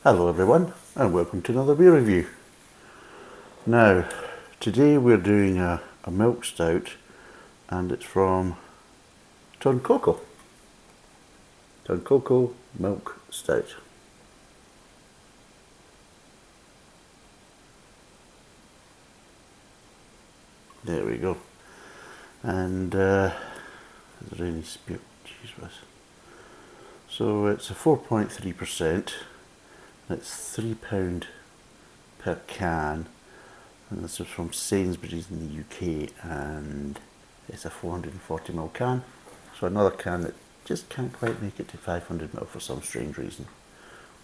Hello everyone and welcome to another beer review. Now today we're doing a milk stout and it's from Tonkoko. Tonkoko Milk Stout. There we go. And is there any spirit? Jeez whiz. So it's a 4.3%. It's £3 per can, and this is from Sainsbury's in the UK, and it's a 440ml can. So another can that just can't quite make it to 500ml for some strange reason.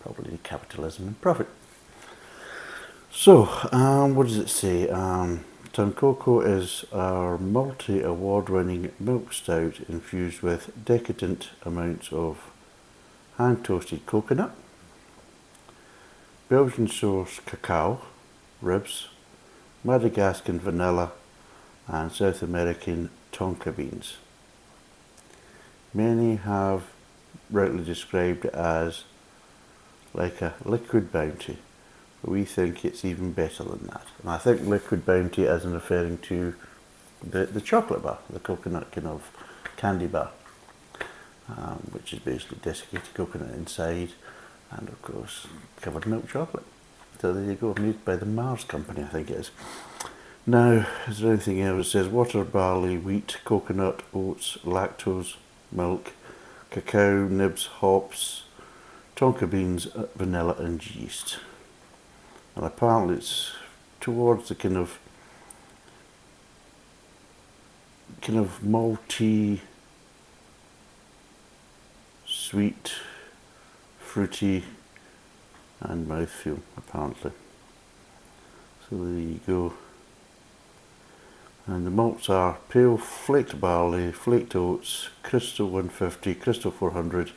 Probably capitalism and profit. So, what does it say? Tonkoko is our multi-award-winning milk stout infused with decadent amounts of hand-toasted coconut, Belgian source cacao, ribs, Madagascan vanilla and South American tonka beans. Many have rightly described it as like a liquid bounty, but we think it's even better than that. And I think liquid bounty isn't referring to the chocolate bar, the coconut kind of candy bar, which is basically desiccated coconut inside and of course covered milk chocolate. So there you go, made by the Mars company I think it is. Now, is there anything else? It says water, barley, wheat, coconut, oats, lactose, milk, cacao, nibs, hops, tonka beans, vanilla and yeast. And apparently it's towards the kind of malty, sweet, fruity and mouthfeel apparently. So there you go. And the malts are pale flaked barley, flaked oats, crystal 150, crystal 400,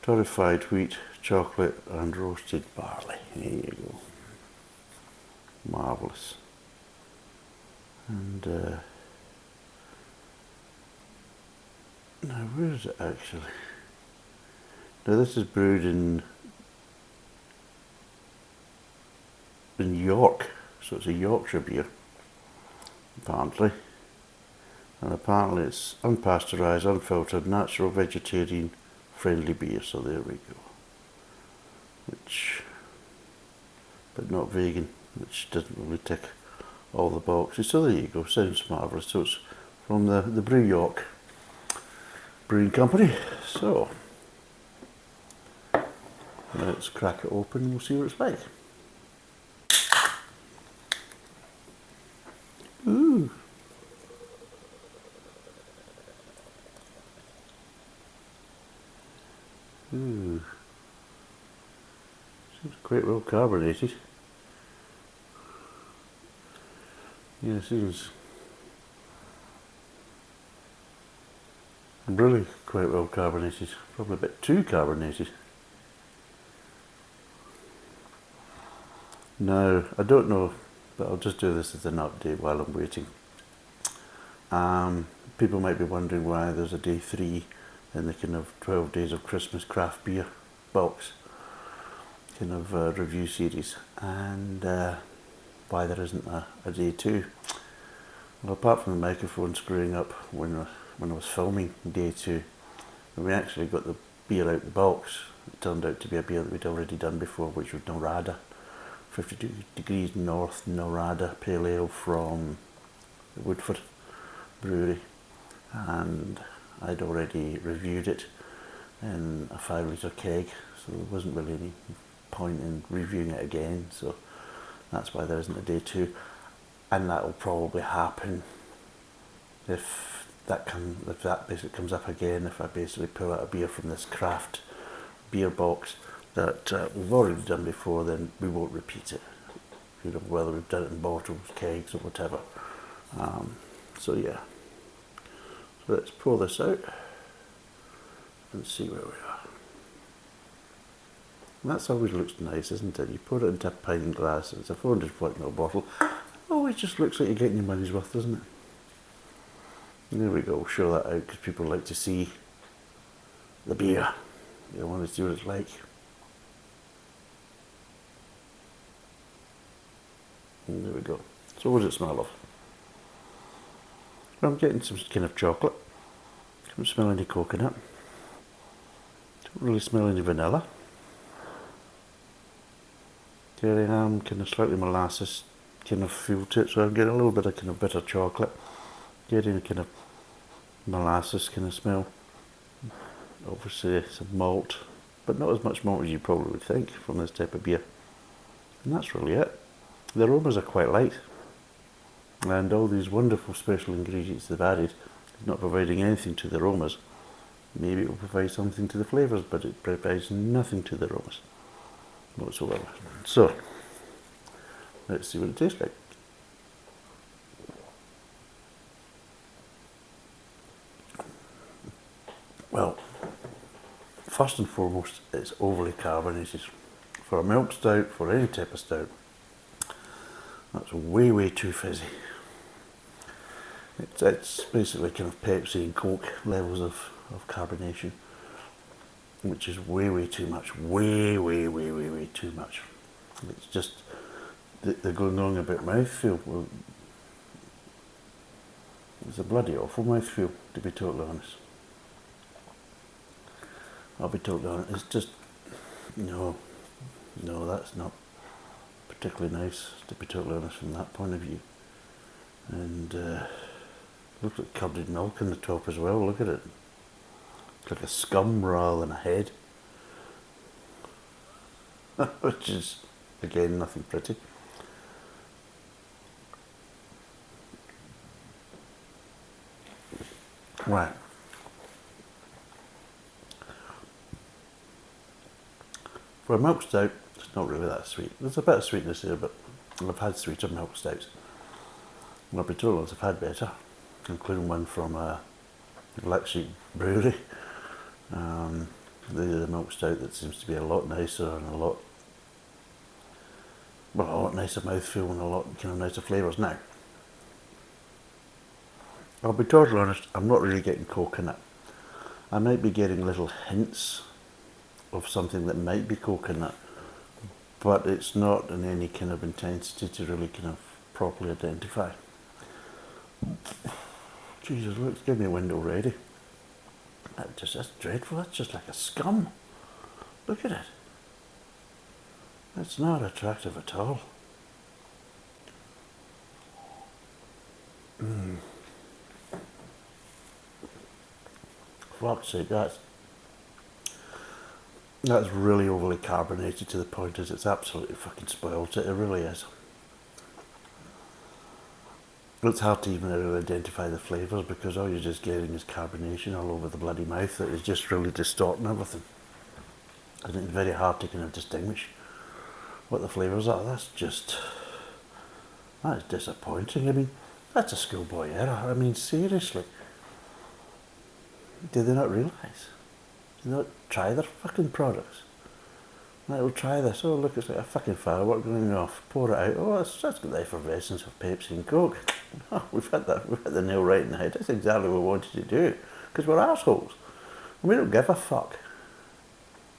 torrefied wheat, chocolate and roasted barley. There you go. Marvellous. And now where is it actually? Now this is brewed in York, so it's a Yorkshire beer, apparently. And apparently it's unpasteurised, unfiltered, natural, vegetarian, friendly beer, so there we go. But not vegan, which doesn't really tick all the boxes. So there you go, sounds marvellous. So it's from the Brew York brewing company. So let's crack it open and we'll see what it's like. Ooh. Ooh. Seems quite well carbonated. Yeah, it seems really quite well carbonated. Probably a bit too carbonated. Now, I don't know, but I'll just do this as an update while I'm waiting. People might be wondering why there's a day 3 in the kind of 12 days of Christmas craft beer box kind of review series, and why there isn't a day 2. Well, apart from the microphone screwing up when I was filming day 2, when we actually got the beer out the box, it turned out to be a beer that we'd already done before, which was Norada. 52 degrees north Norada Pale Ale from the Woodford Brewery, and I'd already reviewed it in a 5-litre keg, so there wasn't really any point in reviewing it again, so that's why there isn't a day 2, and that will probably happen if that basically comes up again, if I basically pull out a beer from this craft beer box that we've already done before, then we won't repeat it, you know, whether we've done it in bottles, kegs or whatever. So yeah, so let's pour this out and see where we are. And that's always looks nice, isn't it? You pour it into a pint glass, it's a 440ml bottle, always just looks like you're getting your money's worth, doesn't it? And there we go, we'll show that out because people like to see the beer. They want to see what it's like. And there we go. So what does it smell of? Well, I'm getting some kind of chocolate. Don't smell any coconut. Don't really smell any vanilla. Dairy ham, kind of slightly molasses kind of feel to it, so I'm getting a little bit of kind of bitter chocolate. Getting a kind of molasses kind of smell. Obviously some malt, but not as much malt as you probably would think from this type of beer. And that's really it. The aromas are quite light. And all these wonderful special ingredients they've added is not providing anything to the aromas. Maybe it will provide something to the flavours, but it provides nothing to the aromas whatsoever. So, let's see what it tastes like. Well, first and foremost, it's overly carbonated. For a milk stout, for any type of stout, that's way too fizzy. It's basically kind of Pepsi and Coke levels of carbonation, which is way too much. Way too much. It's just, they're going on about mouthfeel. Well, it's a bloody awful mouthfeel, to be totally honest. I'll be totally honest, it's just, no, that's not particularly nice, to be totally honest, from that point of view. And look at curdled milk in the top as well, look at it. It's like a scum rather than a head. Which is, again, nothing pretty. Right. For a milk stout, it's not really that sweet. There's a bit of sweetness here, but I've had sweeter milk stouts. And I'll be told I've had better, including one from Lexi Brewery. The milk stout that seems to be a lot nicer and a lot nicer mouthfeel and a lot kind of nicer flavours. Now, I'll be totally honest, I'm not really getting coconut. I might be getting little hints of something that might be coconut, but it's not in any kind of intensity to really kind of properly identify. Jesus, look, give me a window ready. That's dreadful, that's just like a scum. Look at it. It's not attractive at all. Fuck's sake, that's really overly carbonated to the point that it's absolutely fucking spoiled it. It really is. It's hard to even really identify the flavours because all you're just getting is carbonation all over the bloody mouth that is just really distorting everything. And it's very hard to kind of distinguish what the flavours are. That is disappointing. I mean, that's a schoolboy error. I mean, seriously. Do they not realise? Do they not try their fucking products? Right, we'll try this. Oh, look, it's like a fucking firework going off. Pour it out. Oh, that's got the effervescence of Pepsi and Coke. Oh, we've hit the nail right in the head. That's exactly what we wanted to do. Because we're assholes. And we don't give a fuck.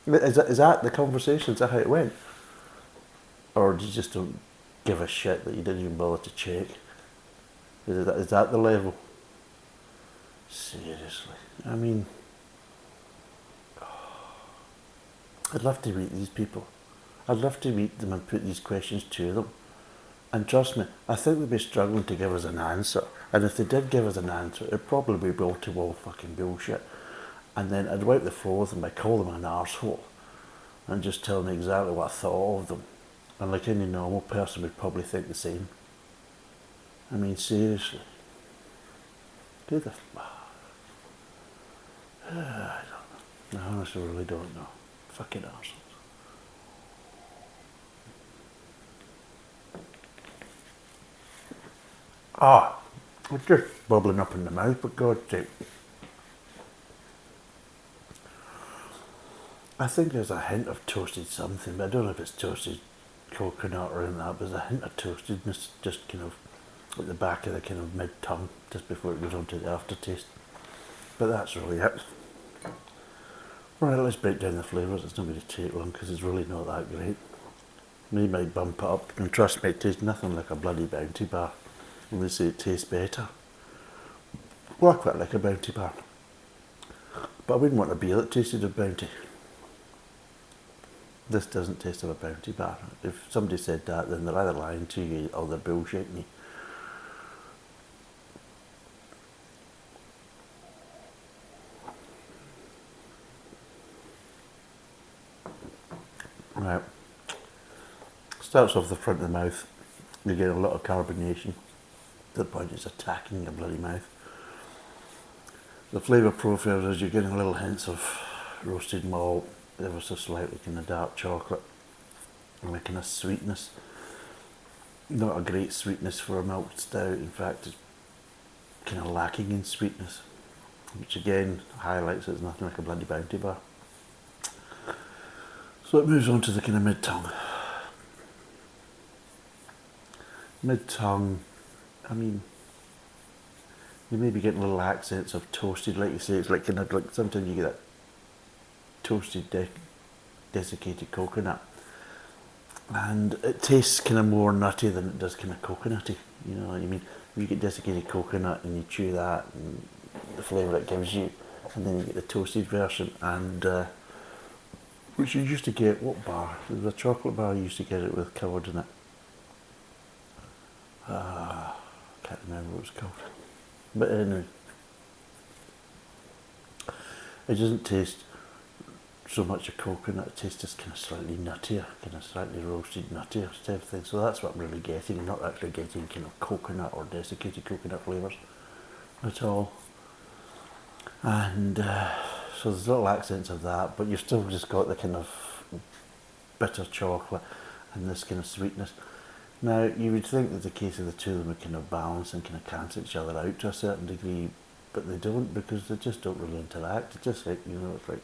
Is that the conversation? Is that how it went? Or do you just don't give a shit that you didn't even bother to check? Is that the level? Seriously. I mean, I'd love to meet these people. I'd love to meet them and put these questions to them. And trust me, I think they'd be struggling to give us an answer. And if they did give us an answer, it'd probably be wall-to-wall fucking bullshit. And then I'd wipe the floor with them by calling them an arsehole and just tell them exactly what I thought of them. And like any normal person would probably think the same. I mean, seriously. Do the... I don't know. I honestly really don't know. Fucking arseholes. It's just bubbling up in the mouth, but God's sake. I think there's a hint of toasted something, but I don't know if it's toasted coconut or anything like that, but there's a hint of toastedness just kind of at the back of the kind of mid-tongue, just before it goes on to the aftertaste. But that's really it. Right, let's break down the flavours. It's not going to take long because it's really not that great. They might bump it up, and trust me, it tastes nothing like a bloody Bounty bar. And they say it tastes better. Well, I quite like a Bounty bar. But I wouldn't want a beer that tasted of Bounty. This doesn't taste of a Bounty bar. If somebody said that, then they're either lying to you or they're bullshitting you. Right. Starts off the front of the mouth. You get a lot of carbonation. To the point it's attacking your bloody mouth. The flavour profile is you're getting little hints of roasted malt, ever so slightly kind of dark chocolate, and a kind of sweetness. Not a great sweetness for a milk stout. In fact, it's kind of lacking in sweetness, which again highlights it's nothing like a bloody Bounty bar. So it moves on to the kind of mid-tongue. Mid-tongue, I mean, you may be getting little accents of toasted, like you say, it's like kind of like sometimes you get that toasted desiccated coconut, and it tastes kind of more nutty than it does kind of coconutty. You know what I mean? You get desiccated coconut and you chew that, and the flavour it gives you, and then you get the toasted version, and which you used to get, what bar? There was a chocolate bar you used to get it with covered in it. Can't remember what it was called. But anyway, it doesn't taste so much of coconut, it tastes just kind of slightly nuttier, kind of slightly roasted nuttier type thing. So that's what I'm really getting. I'm not actually getting kind of coconut or desiccated coconut flavours at all. And so there's little accents of that, but you've still just got the kind of bitter chocolate and this kind of sweetness. Now, you would think that the case of the two of them would kind of balance and kind of cancel each other out to a certain degree, but they don't, because they just don't really interact. It's just like, you know, it's like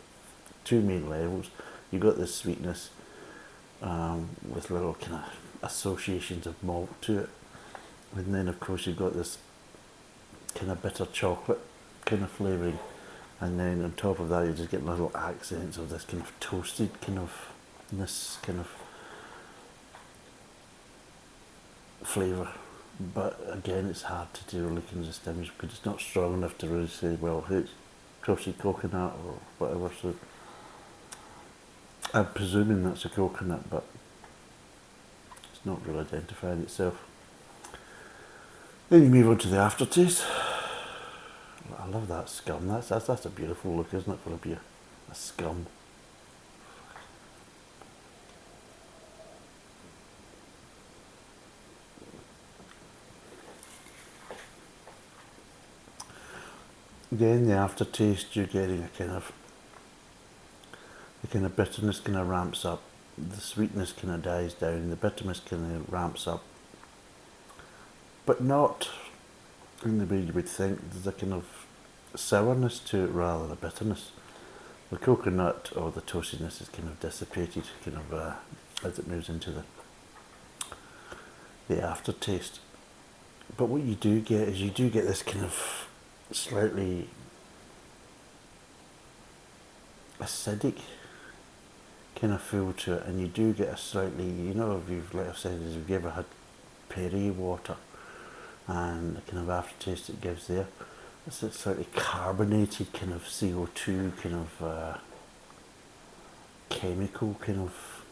two main levels. You've got this sweetness with little kind of associations of malt to it, and then of course you've got this kind of bitter chocolate kind of flavouring, and then on top of that you just get little accents of this kind of toasted kind of, this kind of flavour. But again, it's hard to really kind of distinguish because it's not strong enough to really say, well, it's toasted coconut or whatever. So I'm presuming that's a coconut, but it's not really identifying itself. Then you move on to the aftertaste. I love that scum. That's a beautiful look, isn't it, for a beer? A scum. Again, the aftertaste, you're getting a kind of, the kind of bitterness kind of ramps up, the sweetness kind of dies down, the bitterness kind of ramps up, but not in the way you would think. There's a kind of sourness to it rather than a bitterness. The coconut or the toastiness is kind of dissipated, kind of as it moves into the aftertaste. But what you do get is you do get this kind of slightly acidic kind of feel to it, and you do get a slightly, you know, if you've, like I've said, if you've ever had Perrier water and the kind of aftertaste it gives there, it's a slightly carbonated kind of CO2 kind of chemical kind of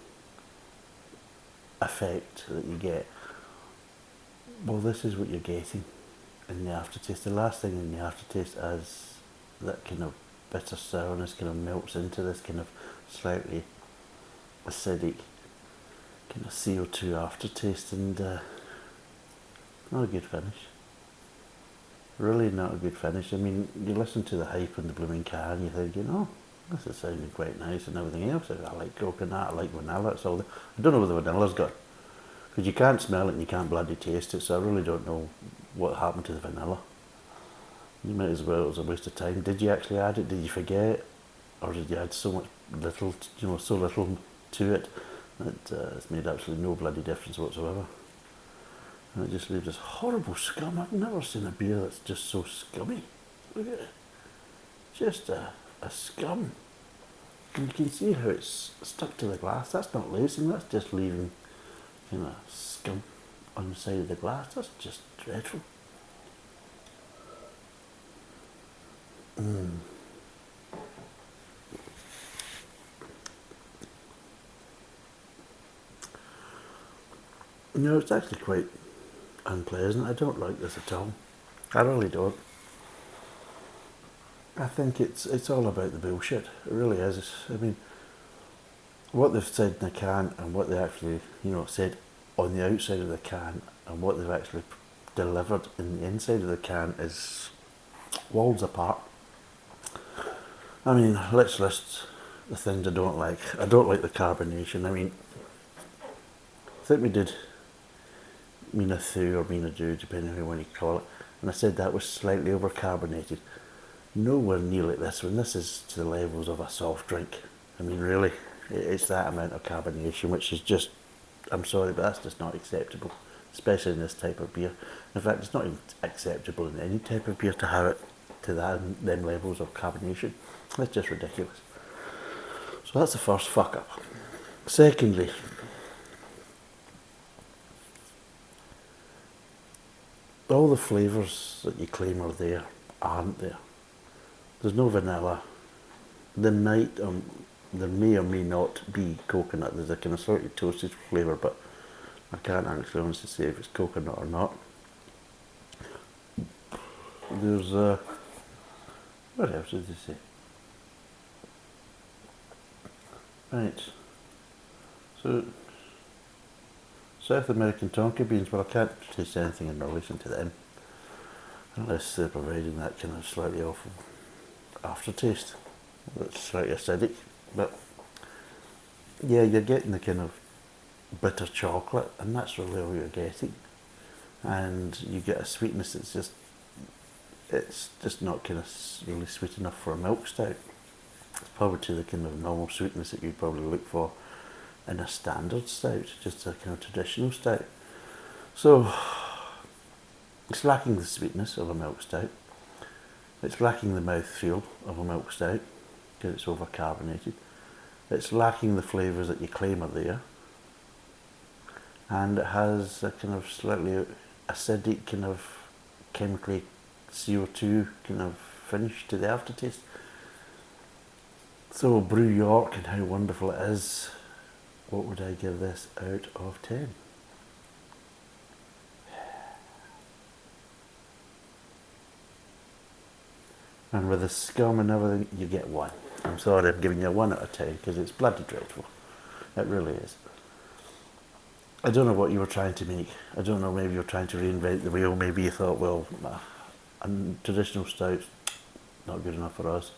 effect that you get. Well, this is what you're getting in the aftertaste. The last thing in the aftertaste is that kind of bitter sourness kind of melts into this kind of slightly acidic kind of CO2 aftertaste, and not a good finish. Really not a good finish. I mean, you listen to the hype in the blooming can, you're thinking, oh, this is sounding quite nice and everything else. I like coconut, I like vanilla, it's all there. I don't know where the vanilla's gone, because you can't smell it and you can't bloody taste it, so I really don't know what happened to the vanilla. You might as well, it was a waste of time. Did you actually add it? Did you forget? Or did you add so much little, you know, so little to it that it's made absolutely no bloody difference whatsoever? And it just leaves this horrible scum. I've never seen a beer that's just so scummy. Look at it. Just a scum. And you can see how it's stuck to the glass. That's not lacing, that's just leaving kind of scum on the side of the glass. That's just dreadful. No, it's actually quite unpleasant. I don't like this at all. I really don't. I think it's all about the bullshit. It really is. I mean, what they've said in the can and what they actually, said on the outside of the can and what they've actually delivered in the inside of the can is worlds apart. I mean, let's list the things I don't like. I don't like the carbonation. I mean, I think we did Mina Thu or Mina Do, depending on what you call it, and I said that was slightly overcarbonated. Nowhere near like this one. This is to the levels of a soft drink. I mean, really, it's that amount of carbonation, which is just, I'm sorry, but that's just not acceptable, especially in this type of beer. In fact, it's not even acceptable in any type of beer to have it to them levels of carbonation. That's just ridiculous. So that's the first fuck up. Secondly, all the flavours that you claim are there aren't there. There's no vanilla. There may or may not be coconut. There's a kind of slightly toasted flavour, but I can't actually honestly say if it's coconut or not. There's what else did they say? Right. So South American tonka beans, well, I can't taste anything in relation to them, unless they're providing that kind of slightly awful aftertaste that's slightly acidic. But yeah, you're getting the kind of bitter chocolate, and that's really all you're getting. And you get a sweetness that's it's just not kind of really sweet enough for a milk stout. It's probably to the kind of normal sweetness that you'd probably look for in a standard stout, just a kind of traditional stout. So it's lacking the sweetness of a milk stout. It's lacking the mouthfeel of a milk stout because it's overcarbonated. It's lacking the flavours that you claim are there. And it has a kind of slightly acidic, kind of chemically CO2 kind of finish to the aftertaste. So Brew York and how wonderful it is, what would I give this out of 10? And with the scum and everything, you get 1. I'm sorry, I'm giving you a 1 out of 10 because it's bloody dreadful. It really is. I don't know what you were trying to make. I don't know, maybe you were trying to reinvent the wheel. Maybe you thought, well, traditional stouts, not good enough for us.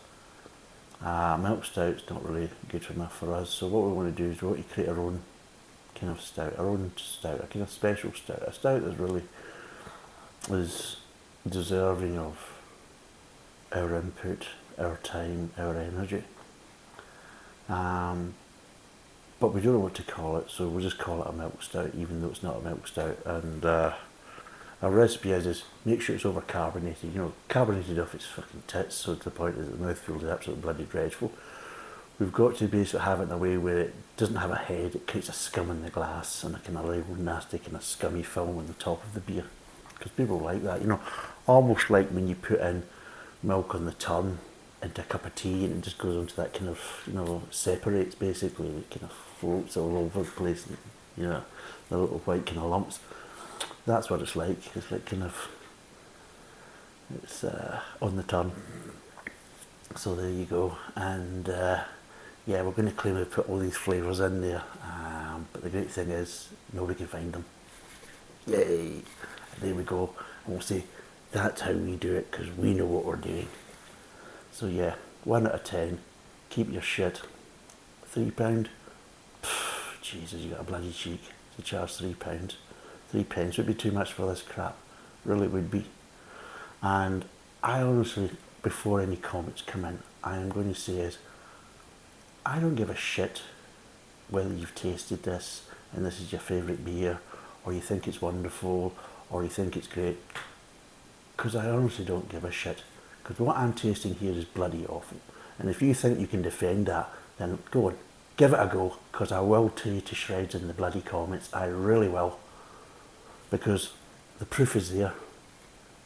Milk stout's not really good enough for us. So what we want to do is we want to create our own kind of stout, a kind of special stout. A stout that really is deserving of our input, our time, our energy. But we don't know what to call it, so we'll just call it a milk stout, even though it's not a milk stout. And our recipe is make sure it's over carbonated. Carbonated off its fucking tits, so to the point that the mouthfeel is absolutely bloody dreadful. We've got to basically have it in a way where it doesn't have a head, it creates a scum in the glass and a kind of real nasty kind of scummy film on the top of the beer. Because people like that, almost like when you put in milk on the turn into a cup of tea and it just goes onto that kind of, separates basically, it kind of floats all over the place, and, the little white kind of lumps. That's what it's like. It's like kind of, it's on the turn. So there you go. And yeah, we're going to claim we put all these flavours in there, but the great thing is nobody can find them. Yay! And there we go. And we'll say that's how we do it because we know what we're doing. So yeah, 1 out of 10. Keep your shit. £3. Jesus, you got a bloody cheek to charge £3. 3 pence would be too much for this crap. Really would be. And I honestly, before any comments come in, I am going to say is, I don't give a shit whether you've tasted this and this is your favourite beer, or you think it's wonderful, or you think it's great. Because I honestly don't give a shit. Because what I'm tasting here is bloody awful. And if you think you can defend that, then go on. give it a go, because I will tear you to shreds in the bloody comments. I really will, because the proof is there.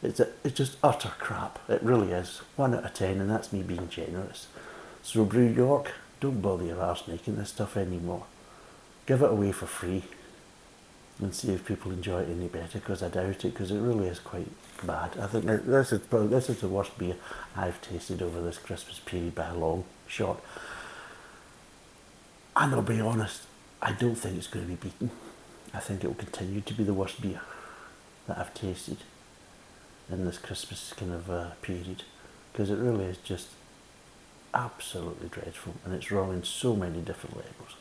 It's just utter crap. It really is. 1 out of 10, and that's me being generous. So Brew York, don't bother your arse making this stuff anymore. Give it away for free and see if people enjoy it any better, because I doubt it, because it really is quite bad. I think this is the worst beer I've tasted over this Christmas period by a long shot. And I'll be honest, I don't think it's going to be beaten. I think it will continue to be the worst beer that I've tasted in this Christmas kind of period, because it really is just absolutely dreadful, and it's wrong in so many different levels.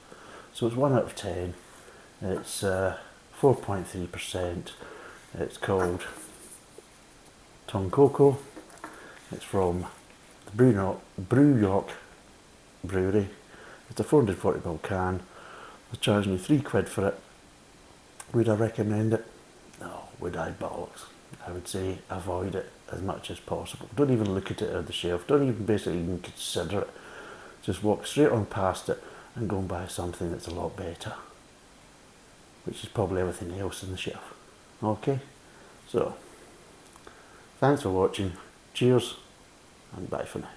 So it's 1 out of 10. It's 4.3%. It's called Tonkoko. It's from the Brew York brewery. It's a 440ml can. They're charging me £3 for it. Would I recommend it? No. Would I? Bollocks. I would say avoid it as much as possible. Don't even look at it on the shelf. Don't even basically even consider it. Just walk straight on past it and go and buy something that's a lot better, which is probably everything else on the shelf. Okay? So, thanks for watching. Cheers, and bye for now.